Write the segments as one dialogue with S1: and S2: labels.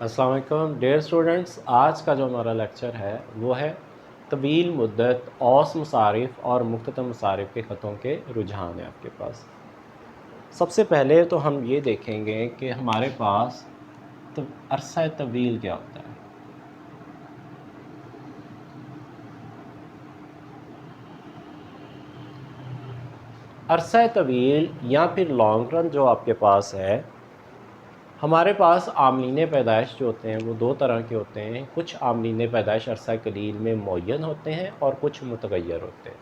S1: अस्सलाम वालेकुम dear students. आज का जो हमारा लेक्चर है वो है तवील मुद्दत औस मुसारिफ़ और मुख्ततम मुसारिफ़ के ख़तों के रुझान है आपके पास। सबसे पहले तो हम ये देखेंगे कि हमारे पास अरसा तवील क्या होता है। अरसा तवील या फिर लॉन्ग रन जो आपके पास है, हमारे पास आमलीन पैदाइश जो होते हैं वो दो तरह के होते हैं। कुछ आमलीन पैदाइश अरसा कलील में मुअय्यन होते हैं और कुछ मुतगय्यर होते हैं।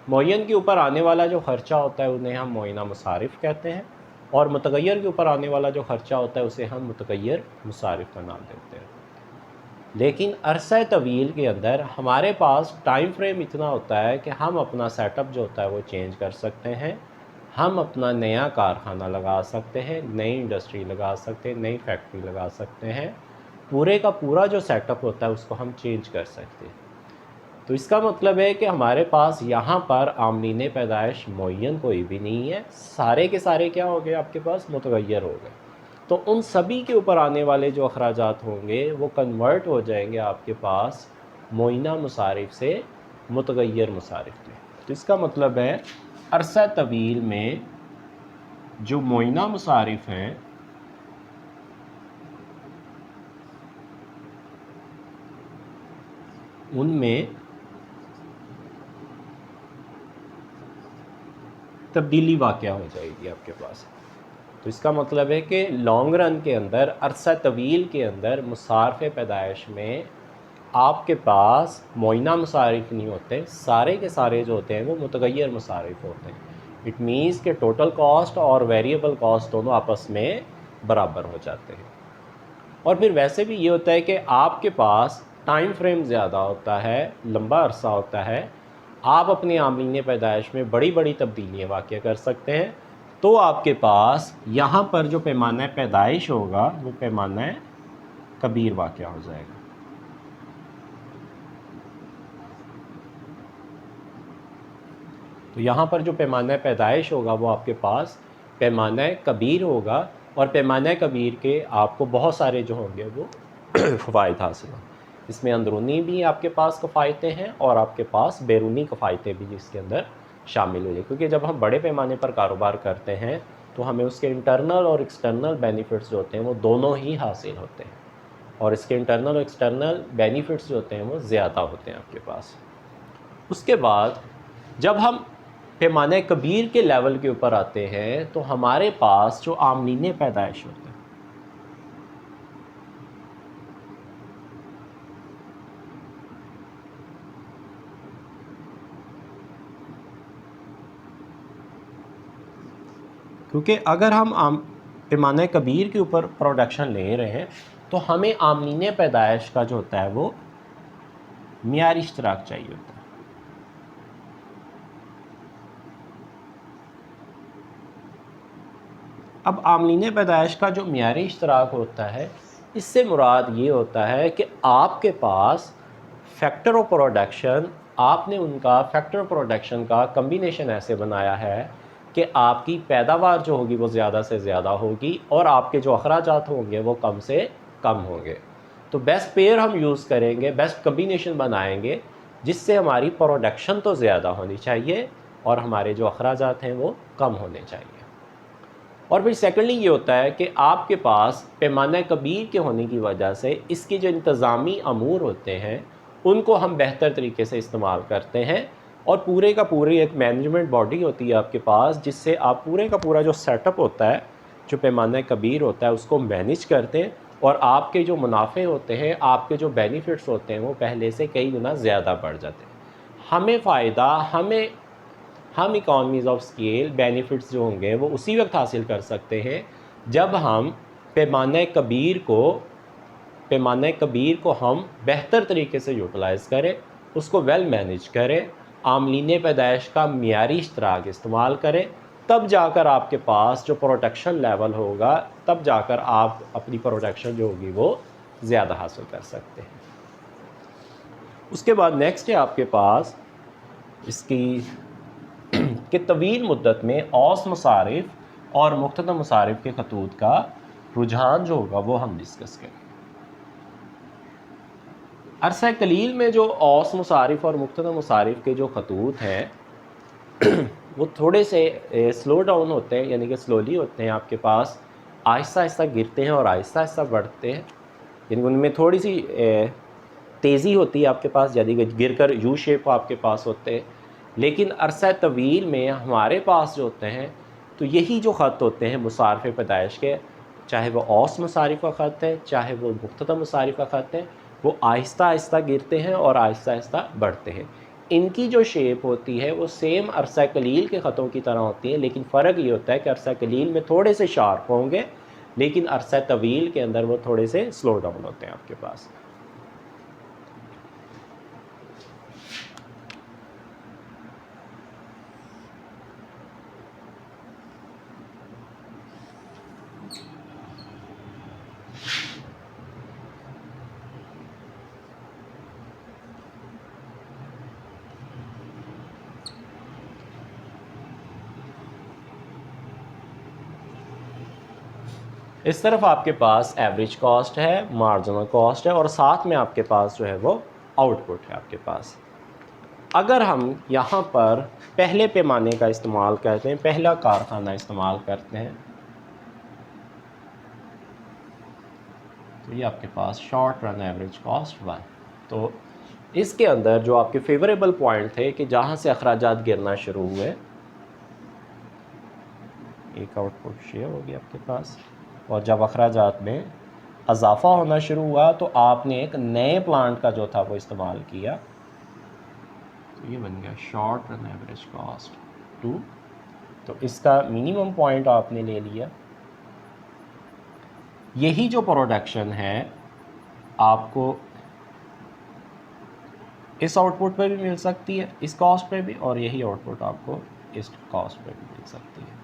S1: मुअय्यन के ऊपर आने वाला जो ख़र्चा होता है उन्हें हम मुअय्यना मुसारिफ़ कहते हैं, और मुतगय्यर के ऊपर आने वाला जो ख़र्चा होता है उसे हम मुतगय्यर मुसारिफ़ का नाम देते हैं। लेकिन अरसा तवील के अंदर हमारे पास टाइम फ्रेम इतना होता है कि हम अपना सेटअप जो होता है वो चेंज कर सकते हैं। हम अपना नया कारखाना लगा सकते हैं, नई इंडस्ट्री लगा सकते हैं, नई फैक्ट्री लगा सकते हैं। पूरे का पूरा जो सेटअप होता है उसको हम चेंज कर सकते हैं। तो इसका मतलब है कि हमारे पास यहाँ पर आमलीन पैदाइश मुअय्यन कोई भी नहीं है, सारे के सारे क्या हो गए आपके पास, मुतगय्यर हो गए। तो उन सभी के ऊपर आने वाले जो अखराजात होंगे वो कन्वर्ट हो जाएंगे आपके पास मुअय्यना मुसारिफ़ से मुतगय्यर मुसारिफ़ में। तो इसका मतलब है अरसा तवील में जो मुअय्यना मुसारिफ़ हैं उनमें तब्दीली वाक़या हो जाएगी आपके पास। तो इसका मतलब है कि लॉन्ग रन के अंदर, अरसा तवील के अंदर मुसारफ़ पैदाइश में आपके पास मुअय्यना मुसारिफ़ नहीं होते, सारे के सारे जो होते हैं वो मुतगय्यर मुसारिफ़ होते हैं। इट मीन्स कि टोटल कॉस्ट और वेरिएबल कॉस्ट दोनों आपस में बराबर हो जाते हैं। और फिर वैसे भी ये होता है कि आपके पास टाइम फ्रेम ज़्यादा होता है, लंबा अरसा होता है, आप अपनी आमलीन पैदाइश में बड़ी बड़ी तब्दीलियाँ वाक़या कर सकते हैं। तो आपके पास यहाँ पर जो पैमाना पैदाइश होगा वो पैमाना कबीर वाक़या हो जाएगा। तो यहाँ पर जो पैमाना पैदाइश होगा वो आपके पास पैमाना कबीर होगा, और पैमाना कबीर के आपको बहुत सारे जो होंगे वो फ़वाइद हासिल हों। इसमें अंदरूनी भी आपके पास कफ़ायतें हैं और आपके पास बैरूनी कफ़ायतें भी इसके अंदर शामिल हुई है, क्योंकि जब हम बड़े पैमाने पर कारोबार करते हैं तो हमें उसके इंटरनल और एक्सटर्नल बेनिफिट्स जो होते हैं वो दोनों ही हासिल होते हैं, और इसके इंटरनल और एक्सटर्नल बेनिफिट्स जो होते हैं वो ज़्यादा होते हैं आपके पास। उसके बाद जब हम पैमाने कबीर के लेवल के ऊपर आते हैं तो हमारे पास जो आमलीन पैदाइश होते हैं, क्योंकि अगर हम पैमाने कबीर के ऊपर प्रोडक्शन ले रहे हैं तो हमें आमलीन पैदाइश का जो होता है वो मियारी इश्तराक चाहिए होता है। अब आमलीन पैदाइश का जो मियारी इश्तराक होता है, इससे मुराद ये होता है कि आपके पास फैक्टर ऑफ प्रोडक्शन, आपने उनका फैक्टर ऑफ प्रोडक्शन का कम्बिनेशन ऐसे बनाया है कि आपकी पैदावार जो होगी वो ज़्यादा से ज़्यादा होगी और आपके जो अखराजात होंगे वो कम से कम होंगे। तो बेस्ट पेयर हम यूज़ करेंगे, बेस्ट कम्बिनेशन बनाएंगे जिससे हमारी प्रोडक्शन तो ज़्यादा होनी चाहिए और हमारे जो अखराजात हैं वो कम होने चाहिए। और फिर सेकेंडली ये होता है कि आपके पास पैमाना कबीर के होने की वजह से इसके जो इंतज़ामी अमूर होते हैं उनको हम बेहतर तरीके से इस्तेमाल करते हैं, और पूरे का पूरी एक मैनेजमेंट बॉडी होती है आपके पास जिससे आप पूरे का पूरा जो सेटअप होता है, जो पैमाना कबीर होता है, उसको मैनेज करते हैं, और आपके जो मुनाफे होते हैं, आपके जो बेनिफिट्स होते हैं वो पहले से कई गुना ज़्यादा बढ़ जाते हैं। हमें फ़ायदा, हम इकॉनमीज़ ऑफ स्केल बेनिफिट्स जो होंगे वो उसी वक्त हासिल कर सकते हैं जब हम पैमाना कबीर को हम बेहतर तरीके से यूटिलाइज़ करें, उसको वेल मैनेज करें, आमलीन पैदाइश का मियारी इश्तराक इस्तेमाल करें। तब जाकर आपके पास जो प्रोडक्शन लेवल होगा, तब जाकर आप अपनी प्रोडक्शन जो होगी वो ज़्यादा हासिल कर सकते हैं। उसके बाद नेक्स्ट है आपके पास इसकी कि तवील मुद्दत में औस मुसारिफ़ और मुख्ततम मुसारिफ़ के खतूत का रुझान जो होगा वो हम डिस्कस करें। अरसा कलील में जो औस मुसारिफ और मुक्तदा मुसारिफ के जो खतूत हैं वो थोड़े से स्लो डाउन होते हैं, यानी कि स्लोली होते हैं आपके पास, आहिस्ता आहिस्ता गिरते हैं और आहिस्ता आहिस्ता बढ़ते हैं, यानी उनमें थोड़ी सी तेज़ी होती है आपके पास, यानी कि गिर कर यू शेप आपके पास होते हैं। लेकिन अरसा तवील में हमारे पास जो होते हैं तो यही जो ख़त होते हैं मुसारिफ़ पैदाइश के, चाहे वो औस मुसारिफ़ का ख़त है चाहे वो मुक्तदा मुसारिफ़ का ख़त है, वो आहिस्ता आहिस्ता गिरते हैं और आहिस्ता आहिस्ता बढ़ते हैं। इनकी जो शेप होती है वो सेम अरसा कलील के ख़तों की तरह होती है, लेकिन फ़र्क ये होता है कि अरसा कलील में थोड़े से शार्प होंगे, लेकिन अरसा तवील के अंदर वो थोड़े से स्लो डाउन होते हैं आपके पास। इस तरफ आपके पास एवरेज कॉस्ट है, मार्जिनल कॉस्ट है और साथ में आपके पास जो है वो आउटपुट है आपके पास। अगर हम यहाँ पर पहले पैमाने का इस्तेमाल करते हैं, पहला कारखाना इस्तेमाल करते हैं, तो ये आपके पास शॉर्ट रन एवरेज कॉस्ट 1। तो इसके अंदर जो आपके फेवरेबल पॉइंट थे कि जहाँ से अखराजात गिरना शुरू हुए, एक आउटपुट शेयर होगी आपके पास, और जब अखराजात में इजाफ़ा होना शुरू हुआ तो आपने एक नए प्लांट का जो था वो इस्तेमाल किया, तो ये बन गया शॉर्ट रन एवरेज कॉस्ट 2। तो इसका मिनिमम पॉइंट आपने ले लिया। यही जो प्रोडक्शन है आपको इस आउटपुट पे भी मिल सकती है, इस कॉस्ट पे भी, और यही आउटपुट आपको इस कॉस्ट पे भी मिल सकती है।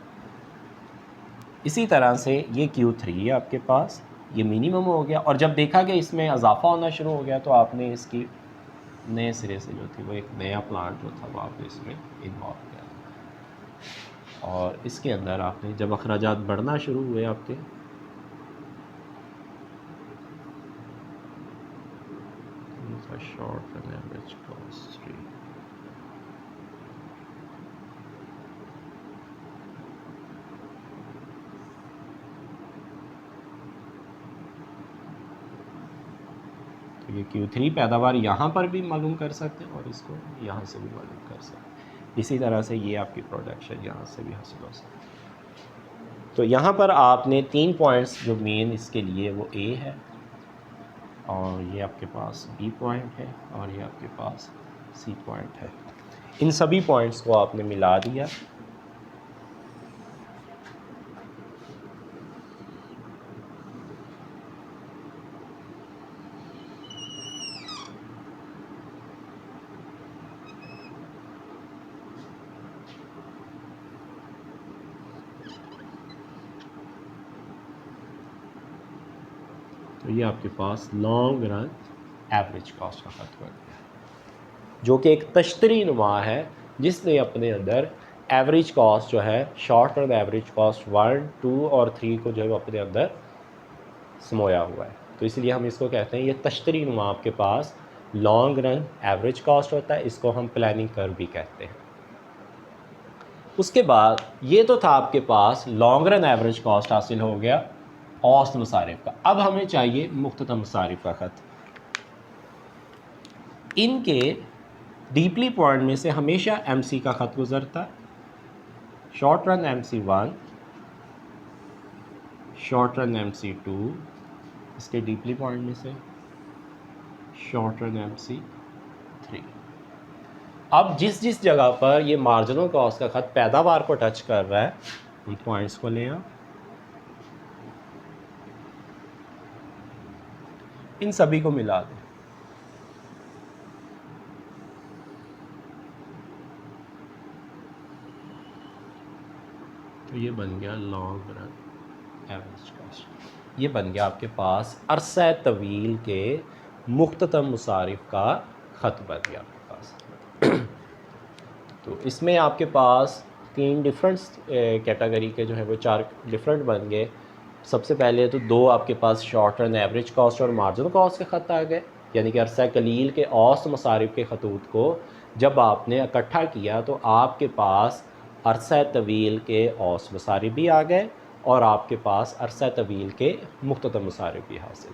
S1: इसी तरह से ये Q3 है आपके पास, ये मिनिमम हो गया, और जब देखा कि इसमें इजाफा होना शुरू हो गया तो आपने इसकी नए सिरे से जो थी वो एक नया प्लांट जो था वो आपने इसमें इन्वॉल्व किया, और इसके अंदर आपने जब अखराजात बढ़ना शुरू हुए आपके, शॉर्ट रन एवरेज कॉस्ट 3, तो ये Q3 पैदावार यहाँ पर भी मालूम कर सकते हैं और इसको यहाँ से भी मालूम कर सकते हैं। इसी तरह से ये आपकी प्रोडक्शन यहाँ से भी हासिल हो सकती है। तो यहाँ पर आपने 3 पॉइंट्स जो मेन इसके लिए वो A है, और ये आपके पास B पॉइंट है, और ये आपके पास C पॉइंट है। इन सभी पॉइंट्स को आपने मिला दिया, तो ये आपके पास लॉन्ग रन एवरेज कॉस्ट का खत बन गया, जो कि एक तश्तरी नुमा है जिसने अपने अंदर एवरेज कॉस्ट जो है, शॉर्ट रन एवरेज कॉस्ट 1, 2 और 3 को जो है वो अपने अंदर समोया हुआ है। तो इसलिए हम इसको कहते हैं ये तश्तरी नुमा आपके पास लॉन्ग रन एवरेज कॉस्ट होता है, इसको हम प्लानिंग कर्व भी कहते हैं। उसके बाद ये तो था आपके पास लॉन्ग रन एवरेज कॉस्ट हासिल हो गया औसत मुसारिफ का। अब हमें चाहिए मुख्तसर मुसारिफ का ख़त। इनके डीपली पॉइंट में से हमेशा MC का ख़त गुजरता है, short run MC1, short run MC2, इसके डीपली पॉइंट में से शॉर्ट रन MC3। अब जिस जिस जगह पर ये मार्जिनल कॉस्ट का ख़त पैदावार को टच कर रहा है, उन पॉइंट्स को लें आप, इन सभी को मिला दें। तो ये बन गया लॉन्ग रन एवरेज कॉस्ट। ये बन गया आपके पास अरसा तवील के मुख्तसर मुसारिफ का ख़त बन गया आपके पास। तो इसमें आपके पास 3 डिफरेंट कैटेगरी के जो है वो 4 डिफरेंट बन गए। सबसे पहले तो 2 आपके पास शॉर्ट रन एवरेज कॉस्ट और मार्जिनल कॉस्ट के ख़त आ गए, यानी कि अरसा कलील के औसत मसारिफ के खतूत को जब आपने इकट्ठा किया तो आपके पास अरसा तवील के औसत मसारिफ भी आ गए और आपके पास अरसा तवील के मुख्तसर मसारिफ भी हासिल।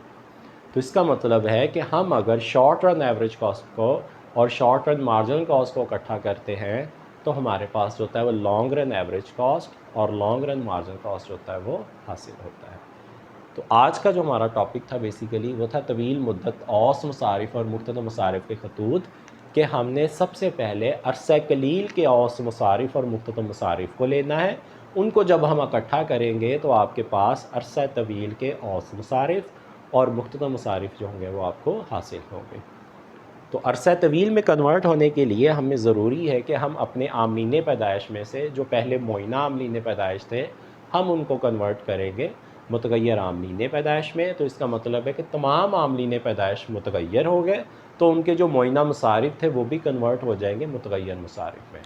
S1: तो इसका मतलब है कि हम अगर शॉर्ट रन एवरेज कॉस्ट को और शॉर्ट रन मार्जिनल कॉस्ट को इकट्ठा करते हैं तो हमारे पास जो होता है वो लॉन्ग रन एवरेज कॉस्ट और लॉन्ग रन मार्जिनल कॉस्ट होता है वो हासिल होता है। तो आज का जो हमारा टॉपिक था बेसिकली वो था तवील मुद्दत औसत मसारिफ और मुख्तलिफ मसारिफ के खतूत कि हमने सबसे पहले अरसा कलील के औसत मसारिफ और मुख्तलिफ मसारिफ को लेना है। उनको जब हम इकट्ठा करेंगे तो आपके पास अरसा तवील के औसत मसारिफ और मुख्तलिफ मसारिफ जो होंगे वो आपको हासिल होंगे। तो अरसा तवील में कन्वर्ट होने के लिए हमें ज़रूरी है कि हम अपने आमलीन पैदाइश में से जो पहले मुइना आमलीन पैदाइश थे हम उनको कन्वर्ट करेंगे मुतगैर आमलीन पैदाइश में। तो इसका मतलब है कि तमाम आमलीन पैदाइश मुतगैर हो गए तो उनके जो मुइना मसारिफ थे वो भी कन्वर्ट हो जाएंगे मुतगैर मसारिफ में।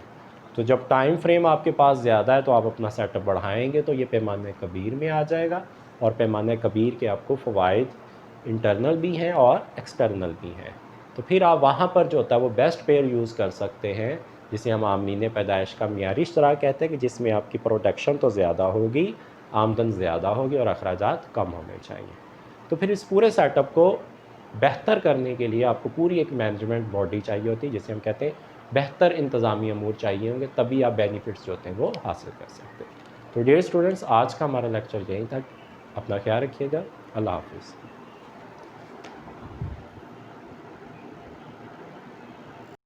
S1: तो जब टाइम फ्रेम आपके पास ज़्यादा है तो आप अपना सेटअप बढ़ाएंगे तो ये पैमाने कबीर में आ जाएगा और पैमाने कबीर के आपको फ़वाइद इंटरनल भी हैं और एक्सटर्नल भी हैं। तो फिर आप वहाँ पर जो होता है वो बेस्ट पेयर यूज़ कर सकते हैं जिसे हम आमलीन पैदाइश का मियारी इश्तराक कहते हैं कि जिसमें आपकी प्रोडक्शन तो ज़्यादा होगी, आमदन ज़्यादा होगी और अखराजात कम होने चाहिए। तो फिर इस पूरे सेटअप को बेहतर करने के लिए आपको पूरी एक मैनेजमेंट बॉडी चाहिए होती है जिसे हम कहते हैं बेहतर इंतज़ामी अमूर चाहिए होंगे, तभी आप बेनिफिट्स जो होते हैं वो हासिल कर सकते हैं। तो डियर स्टूडेंट्स, आज का हमारा लेक्चर यहीं तक। अपना ख्याल रखिएगा। अल्लाह हाफिज़।